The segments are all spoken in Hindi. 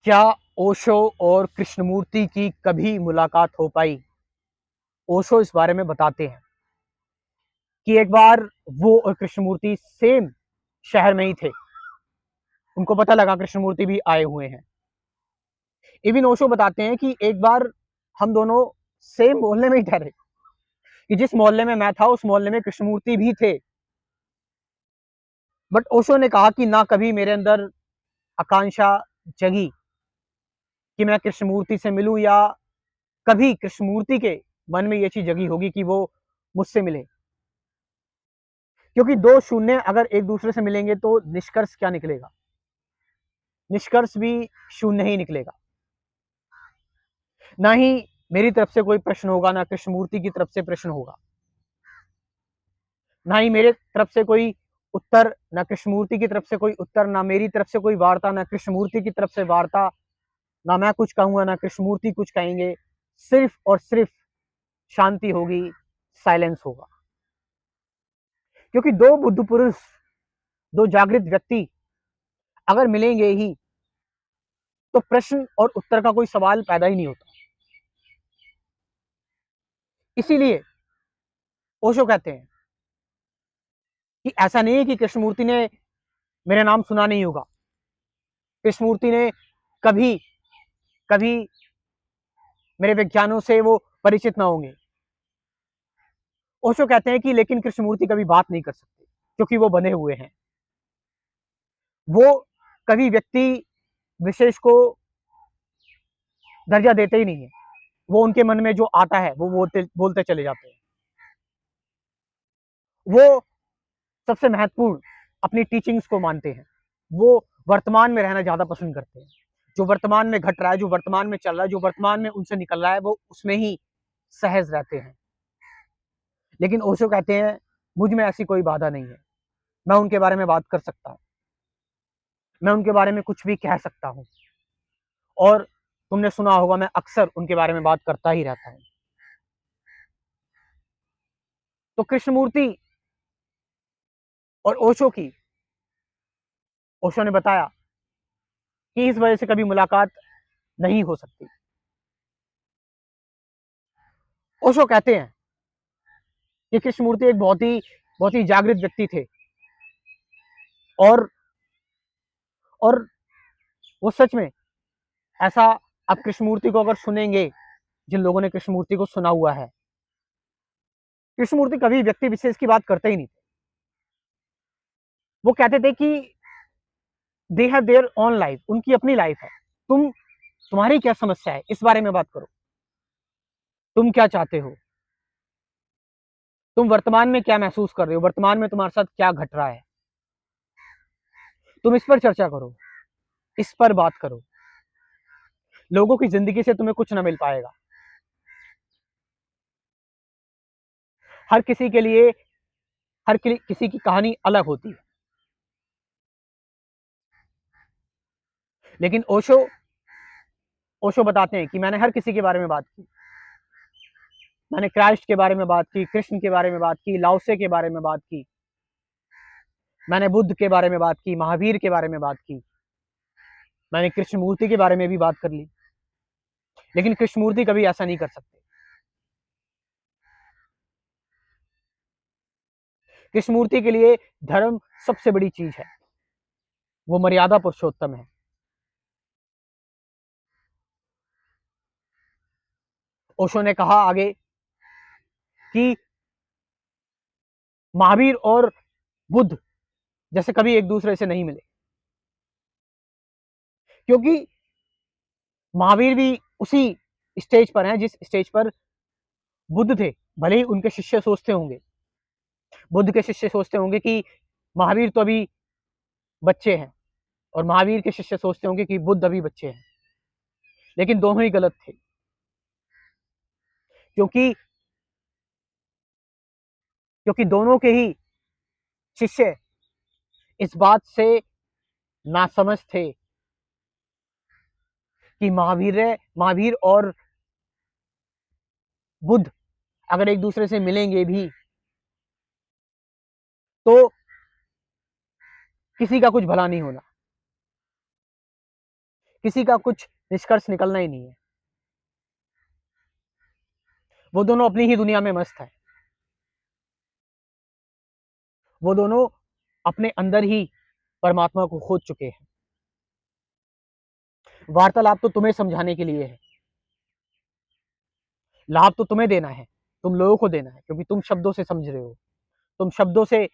क्या ओशो और कृष्णमूर्ति की कभी मुलाकात हो पाई? ओशो इस बारे में बताते हैं कि एक बार वो और कृष्णमूर्ति सेम शहर में ही थे। उनको पता लगा कृष्णमूर्ति भी आए हुए हैं। इवन ओशो बताते हैं कि एक बार हम दोनों सेम मोहल्ले में ही ठहरे, कि जिस मोहल्ले में मैं था उस मोहल्ले में कृष्णमूर्ति भी थे। बट ओशो ने कहा कि ना कभी मेरे अंदर आकांक्षा जगी कि मैं कृष्णमूर्ति से मिलूं, या कभी कृष्णमूर्ति के मन में ये चीज जगी होगी कि वो मुझसे मिले। क्योंकि दो शून्य अगर एक दूसरे से मिलेंगे तो निष्कर्ष क्या निकलेगा? निष्कर्ष भी शून्य ही निकलेगा। ना ही मेरी तरफ से कोई प्रश्न होगा, ना कृष्णमूर्ति की तरफ से प्रश्न होगा, ना ही मेरे तरफ से कोई उत्तर, ना कृष्णमूर्ति की तरफ से कोई उत्तर, ना मेरी तरफ से कोई वार्ता, ना कृष्णमूर्ति की तरफ से वार्ता। ना मैं कुछ कहूंगा, ना कृष्णमूर्ति कुछ कहेंगे। सिर्फ और सिर्फ शांति होगी, साइलेंस होगा। क्योंकि दो बुद्ध पुरुष, दो जागृत व्यक्ति अगर मिलेंगे ही तो प्रश्न और उत्तर का कोई सवाल पैदा ही नहीं होता। इसीलिए ओशो कहते हैं कि ऐसा नहीं है कि कृष्णमूर्ति ने मेरा नाम सुना नहीं होगा, कृष्णमूर्ति ने कभी कभी मेरे विज्ञानों से वो परिचित ना होंगे। ओशो कहते हैं कि लेकिन कृष्णमूर्ति कभी बात नहीं कर सकते, क्योंकि वो बंधे हुए हैं। वो कभी व्यक्ति विशेष को दर्जा देते ही नहीं है। वो उनके मन में जो आता है वो बोलते बोलते चले जाते हैं। वो सबसे महत्वपूर्ण अपनी टीचिंग्स को मानते हैं। वो वर्तमान में रहना ज्यादा पसंद करते हैं। जो वर्तमान में घट रहा है, जो वर्तमान में चल रहा है, जो वर्तमान में उनसे निकल रहा है, वो उसमें ही सहज रहते हैं। लेकिन ओशो कहते हैं मुझ में ऐसी कोई बाधा नहीं है। मैं उनके बारे में बात कर सकता हूँ, मैं उनके बारे में कुछ भी कह सकता हूँ। और तुमने सुना होगा मैं अक्सर उनके बारे में बात करता ही रहता हूँ। तो कृष्णमूर्ति और ओशो ने बताया कि इस वजह से कभी मुलाकात नहीं हो सकती। ओशो कहते हैं कि कृष्णमूर्ति एक बहुत ही जागृत व्यक्ति थे। और और वो सच में ऐसा, आप कृष्णमूर्ति को अगर सुनेंगे, जिन लोगों ने कृष्णमूर्ति को सुना हुआ है, कृष्णमूर्ति कभी व्यक्ति विशेष की बात करते ही नहीं थे। वो कहते थे कि they have their own life, उनकी अपनी लाइफ है। तुम्हारी क्या समस्या है, इस बारे में बात करो। तुम क्या चाहते हो, तुम वर्तमान में क्या महसूस कर रहे हो, वर्तमान में तुम्हारे साथ क्या घट रहा है, तुम इस पर चर्चा करो, इस पर बात करो। लोगों की जिंदगी से तुम्हें कुछ ना मिल पाएगा। हर किसी के लिए किसी की कहानी अलग होती है। लेकिन ओशो बताते हैं कि मैंने हर किसी के बारे में बात की। मैंने क्राइस्ट के बारे में बात की, कृष्ण के बारे में बात की, लाओसे के बारे में बात की, मैंने बुद्ध के बारे में बात की, महावीर के बारे में बात की, मैंने कृष्णमूर्ति के बारे में भी बात कर ली। लेकिन कृष्णमूर्ति कभी ऐसा नहीं कर सकते। कृष्णमूर्ति के लिए धर्म सबसे बड़ी चीज है। वो मर्यादा पुरुषोत्तम है। ओशो ने कहा आगे कि महावीर और बुद्ध जैसे कभी एक दूसरे से नहीं मिले, क्योंकि महावीर भी उसी स्टेज पर हैं जिस स्टेज पर बुद्ध थे। भले ही उनके शिष्य सोचते होंगे, बुद्ध के शिष्य सोचते होंगे कि महावीर तो अभी बच्चे हैं, और महावीर के शिष्य सोचते होंगे कि बुद्ध अभी बच्चे हैं। लेकिन दोनों ही गलत थे। क्योंकि क्योंकि दोनों के ही शिष्य इस बात से नासमझ थे कि महावीर और बुद्ध अगर एक दूसरे से मिलेंगे भी तो किसी का कुछ भला नहीं होना। किसी का कुछ निष्कर्ष निकलना ही नहीं है। वो दोनों अपनी ही दुनिया में मस्त है। वो दोनों अपने अंदर ही परमात्मा को खोज चुके हैं। वार्तालाप तो तुम्हें समझाने के लिए है, लाभ तो तुम्हें देना है, तुम लोगों को देना है, क्योंकि तुम शब्दों से समझ रहे हो, तुम शब्दों से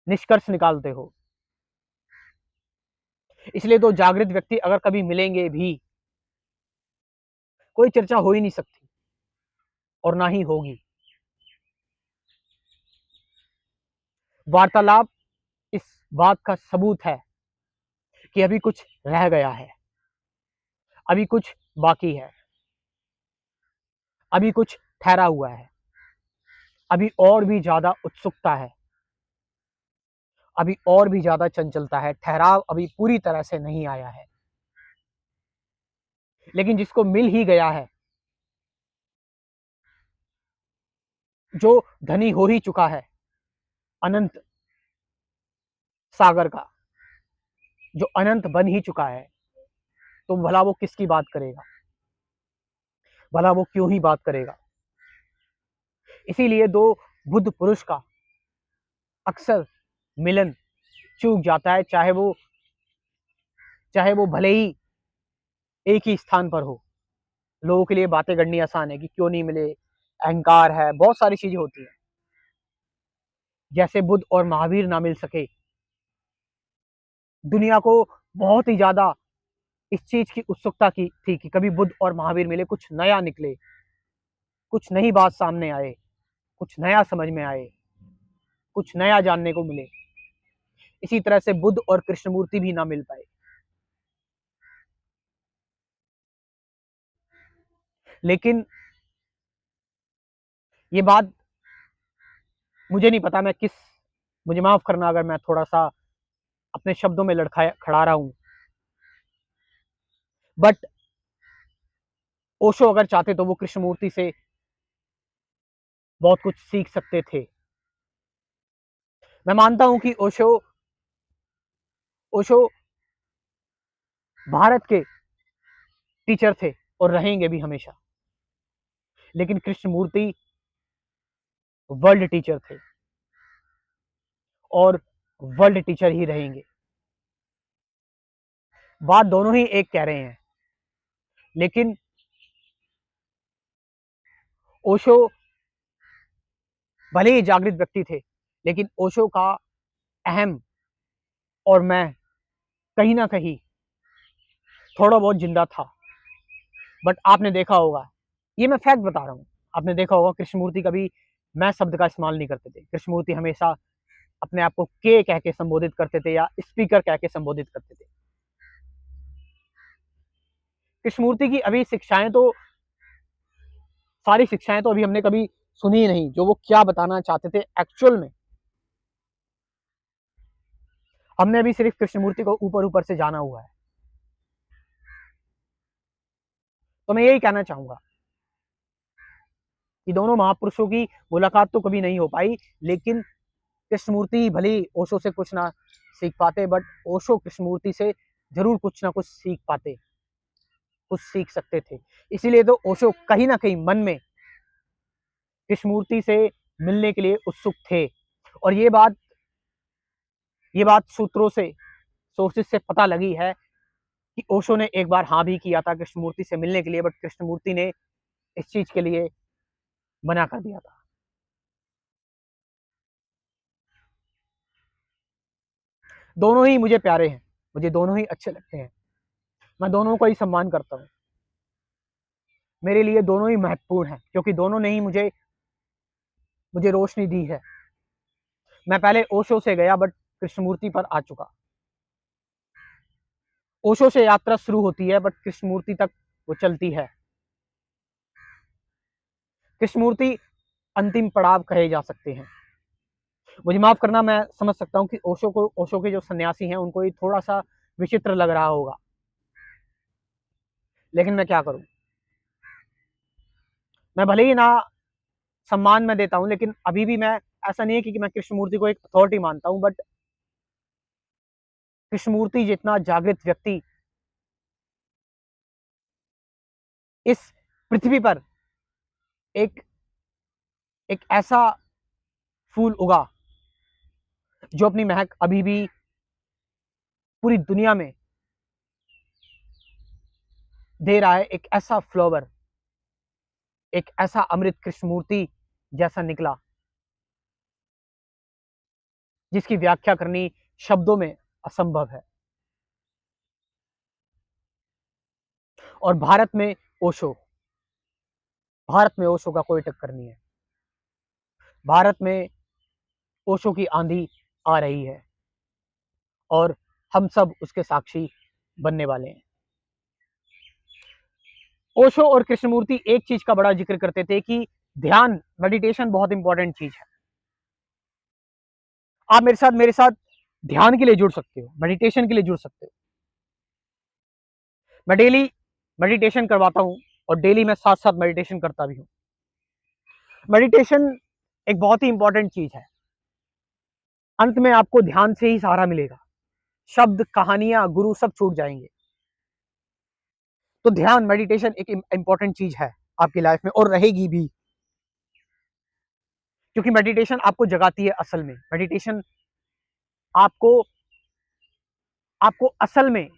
निष्कर्ष निकालते हो। इसलिए तो जागृत व्यक्ति अगर कभी मिलेंगे भी, कोई चर्चा हो ही नहीं सकती और ना ही होगी। वार्तालाप इस बात का सबूत है कि अभी कुछ रह गया है, अभी कुछ बाकी है, अभी कुछ ठहरा हुआ है, अभी और भी ज्यादा उत्सुकता है, अभी और भी ज्यादा चंचलता है, ठहराव अभी पूरी तरह से नहीं आया है। लेकिन जिसको मिल ही गया है, जो धनी हो ही चुका है अनंत सागर का, जो अनंत बन ही चुका है, तो भला वो किसकी बात करेगा, भला वो क्यों ही बात करेगा। इसीलिए दो बुद्ध पुरुष का अक्सर मिलन चूक जाता है, चाहे वो भले ही एक ही स्थान पर हो। लोगों के लिए बातें करनी आसान है कि क्यों नहीं मिले, अहंकार है, बहुत सारी चीजें होती हैं। जैसे बुद्ध और महावीर ना मिल सके, दुनिया को बहुत ही ज्यादा इस चीज की उत्सुकता की थी कि कभी बुद्ध और महावीर मिले, कुछ नया निकले, कुछ नई बात सामने आए, कुछ नया समझ में आए, कुछ नया जानने को मिले। इसी तरह से बुद्ध और कृष्णमूर्ति भी ना मिल पाए। लेकिन ये बात मुझे नहीं पता, मुझे माफ करना अगर मैं थोड़ा सा अपने शब्दों में लड़खड़ा खड़ा रहा हूं, बट ओशो अगर चाहते तो वो कृष्णमूर्ति से बहुत कुछ सीख सकते थे। मैं मानता हूं कि ओशो भारत के टीचर थे और रहेंगे भी हमेशा, लेकिन कृष्णमूर्ति वर्ल्ड टीचर थे और वर्ल्ड टीचर ही रहेंगे। बात दोनों ही एक कह रहे हैं, लेकिन ओशो भले ही जागृत व्यक्ति थे, लेकिन ओशो का अहम और मैं कहीं ना कहीं थोड़ा बहुत जिंदा था। बट आपने देखा होगा, ये मैं फैक्ट बता रहा हूँ, आपने देखा होगा कृष्णमूर्ति कभी मैं शब्द का इस्तेमाल नहीं करते थे। कृष्णमूर्ति हमेशा अपने आप को के कह के संबोधित करते थे या स्पीकर कह के संबोधित करते थे। कृष्णमूर्ति की अभी सारी शिक्षाएं तो अभी हमने कभी सुनी ही नहीं, जो वो क्या बताना चाहते थे एक्चुअल में। हमने अभी सिर्फ कृष्णमूर्ति को ऊपर ऊपर से जाना हुआ है। तो मैं यही कहना चाहूंगा कि दोनों महापुरुषों की मुलाकात तो कभी नहीं हो पाई, लेकिन कृष्णमूर्ति भले ही ओशो से कुछ ना सीख पाते, बट ओशो कृष्णमूर्ति से जरूर कुछ ना कुछ सीख पाते, कुछ सीख सकते थे। इसीलिए तो ओशो कहीं ना कहीं मन में कृष्णमूर्ति से मिलने के लिए उत्सुक थे। और ये बात सूत्रों से, सोर्सेस से पता लगी है कि ओशो ने एक बार हाँ भी किया था कृष्णमूर्ति से मिलने के लिए, बट कृष्णमूर्ति ने इस चीज के लिए मना कर दिया था। दोनों ही मुझे प्यारे हैं, मुझे दोनों ही अच्छे लगते हैं, मैं दोनों का ही सम्मान करता हूँ। मेरे लिए दोनों ही महत्वपूर्ण हैं, क्योंकि दोनों ने ही मुझे रोशनी दी है। मैं पहले ओशो से गया, बट कृष्णमूर्ति पर आ चुका। ओशो से यात्रा शुरू होती है, बट कृष्णमूर्ति तक वो चलती है। कृष्णमूर्ति अंतिम पड़ाव कहे जा सकते हैं। मुझे माफ करना, मैं समझ सकता हूँ कि ओशो के जो सन्यासी हैं उनको ये थोड़ा सा विचित्र लग रहा होगा, लेकिन मैं क्या करूं। मैं भले ही ना सम्मान में देता हूं, लेकिन अभी भी मैं, ऐसा नहीं है कि मैं कृष्णमूर्ति को एक अथॉरिटी मानता हूं, बट कृष्णमूर्ति जितना जागृत व्यक्ति इस पृथ्वी पर एक एक ऐसा फूल उगा जो अपनी महक अभी भी पूरी दुनिया में दे रहा है। एक ऐसा फ्लावर, एक ऐसा अमृत कृष्णमूर्ति जैसा निकला जिसकी व्याख्या करनी शब्दों में असंभव है। और भारत में ओशो का कोई टक्कर नहीं है। भारत में ओशो की आंधी आ रही है और हम सब उसके साक्षी बनने वाले हैं। ओशो और कृष्णमूर्ति एक चीज का बड़ा जिक्र करते थे कि ध्यान, मेडिटेशन बहुत इंपॉर्टेंट चीज है। आप मेरे साथ ध्यान के लिए जुड़ सकते हो, मेडिटेशन के लिए जुड़ सकते हो। मैं डेली मेडिटेशन करवाता हूं और डेली मैं साथ साथ मेडिटेशन करता भी हूं। मेडिटेशन एक बहुत ही इंपॉर्टेंट चीज है। अंत में आपको ध्यान से ही सहारा मिलेगा। शब्द, कहानियां, गुरु सब छूट जाएंगे। तो ध्यान, मेडिटेशन एक इंपॉर्टेंट चीज है आपकी लाइफ में और रहेगी भी, क्योंकि मेडिटेशन आपको जगाती है। असल में मेडिटेशन आपको आपको असल में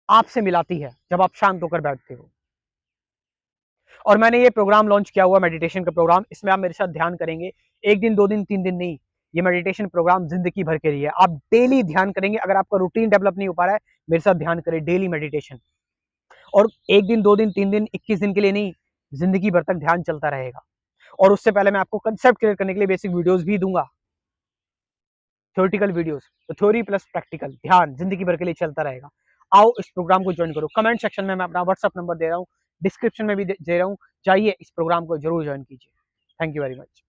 आपसे मिलाती है जब आप शांत होकर बैठते हो। और मैंने ये प्रोग्राम लॉन्च किया हुआ, मेडिटेशन का प्रोग्राम। इसमें आप मेरे साथ ध्यान करेंगे, 1 दिन 2 दिन 3 दिन नहीं। ये मेडिटेशन प्रोग्राम जिंदगी भर के लिए। आप डेली ध्यान करेंगे। अगर आपका रूटीन डेवलप नहीं हो पा रहा है, मेरे साथ ध्यान करें, डेली मेडिटेशन। और 1 दिन 2 दिन 3 दिन 21 दिन के लिए नहीं, जिंदगी भर तक ध्यान चलता रहेगा। और उससे पहले मैं आपको कंसेप्ट क्लियर करने के लिए बेसिक वीडियोस भी दूंगा, थ्योरेटिकल वीडियोस। तो थ्योरी प्लस प्रैक्टिकल, ध्यान जिंदगी भर के लिए चलता रहेगा। आओ इस प्रोग्राम को ज्वाइन करो। कमेंट सेक्शन में मैं अपना व्हाट्सअप नंबर दे रहा हूँ, डिस्क्रिप्शन में भी दे रहा हूँ। जाइए, इस प्रोग्राम को जरूर ज्वाइन कीजिए। Thank you very much.